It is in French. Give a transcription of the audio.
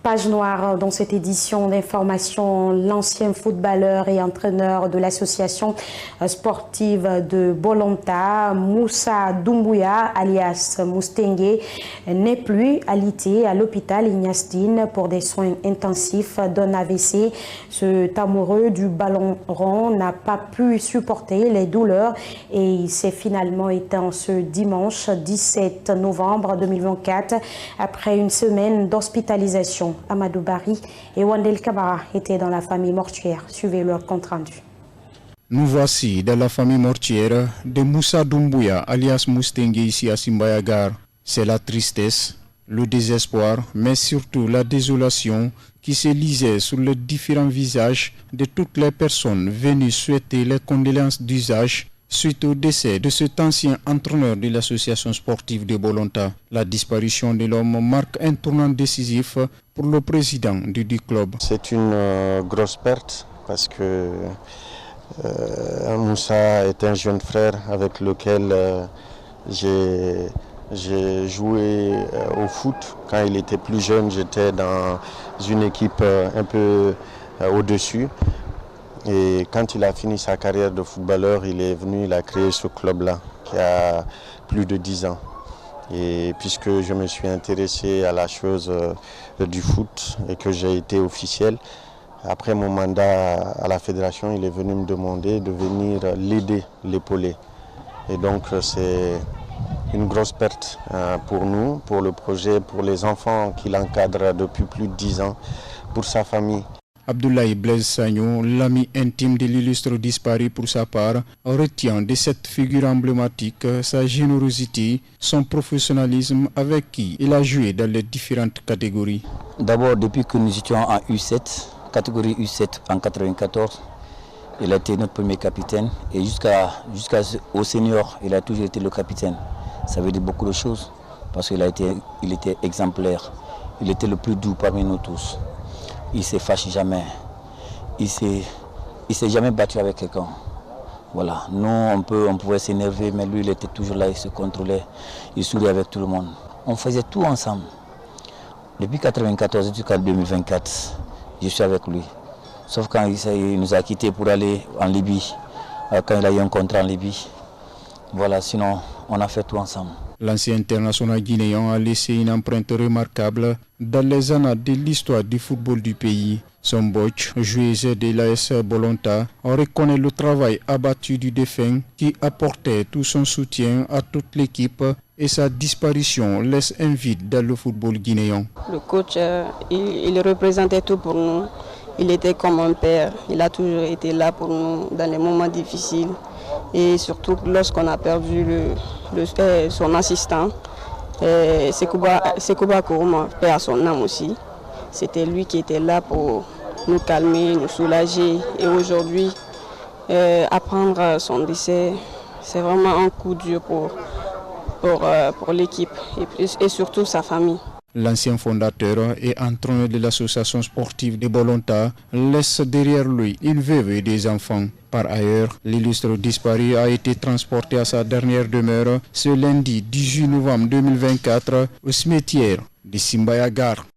Page noire dans cette édition d'information, l'ancien footballeur et entraîneur de l'association sportive de Bolonta, Moussa Doumbouya, alias Moustengue, n'est plus alité à l'hôpital Ignastine pour des soins intensifs d'un AVC. Ce amoureux du ballon rond n'a pas pu supporter les douleurs et il s'est finalement éteint ce dimanche 17 novembre 2024 après une semaine d'hospitalisation. Amadou Bari et Wandel Kabara étaient dans la famille mortuaire. Suivez leur compte rendu. Nous voici dans la famille mortuaire de Moussa Doumbouya, alias Moustengue, ici à Simbayagar. C'est la tristesse, le désespoir, mais surtout la désolation qui se lisait sur les différents visages de toutes les personnes venues souhaiter les condoléances d'usage suite au décès de cet ancien entraîneur de l'association sportive de Bolonta. La disparition de l'homme marque un tournant décisif pour le président du club. C'est une grosse perte parce que Moussa est un jeune frère avec lequel j'ai joué au foot. Quand il était plus jeune, j'étais dans une équipe un peu au-dessus. Et quand il a fini sa carrière de footballeur, il est venu, il a créé ce club-là qui a plus de 10 ans. Et puisque je me suis intéressé à la chose du foot et que j'ai été officiel, après mon mandat à la fédération, il est venu me demander de venir l'aider, l'épauler. Et donc c'est une grosse perte pour nous, pour le projet, pour les enfants qu'il encadre depuis plus de 10 ans, pour sa famille. Abdoulaye Blaise Sagno, l'ami intime de l'illustre disparu pour sa part, retient de cette figure emblématique sa générosité, son professionnalisme avec qui il a joué dans les différentes catégories. D'abord, depuis que nous étions en U7, catégorie U7 en 1994, il a été notre premier capitaine et jusqu'au senior, il a toujours été le capitaine. Ça veut dire beaucoup de choses parce qu'il était exemplaire, il était le plus doux parmi nous tous. Il ne se fâche jamais. Il ne s'est jamais battu avec quelqu'un. Voilà. Nous, on pouvait s'énerver, mais lui, il était toujours là, il se contrôlait. Il souriait avec tout le monde. On faisait tout ensemble. Depuis 1994 jusqu'à 2024, je suis avec lui. Sauf quand il nous a quittés pour aller en Libye, quand il a eu un contrat en Libye. Voilà, sinon, on a fait tout ensemble. L'ancien international guinéen a laissé une empreinte remarquable dans les annales de l'histoire du football du pays. Son coach, joueuse de l'AS Bolonta, reconnaît le travail abattu du défunt qui apportait tout son soutien à toute l'équipe et sa disparition laisse un vide dans le football guinéen. Le coach, il représentait tout pour nous. Il était comme un père. Il a toujours été là pour nous dans les moments difficiles. Et surtout lorsqu'on a perdu son assistant, Sekouba Kourouma, paix à son âme aussi. C'était lui qui était là pour nous calmer, nous soulager. Et aujourd'hui, apprendre son décès, c'est vraiment un coup dur pour l'équipe et surtout sa famille. L'ancien fondateur et entraîneur de l'association sportive de Bolonta laisse derrière lui une veuve et des enfants. Par ailleurs, l'illustre disparu a été transporté à sa dernière demeure ce lundi 18 novembre 2024 au cimetière de Simbayagar.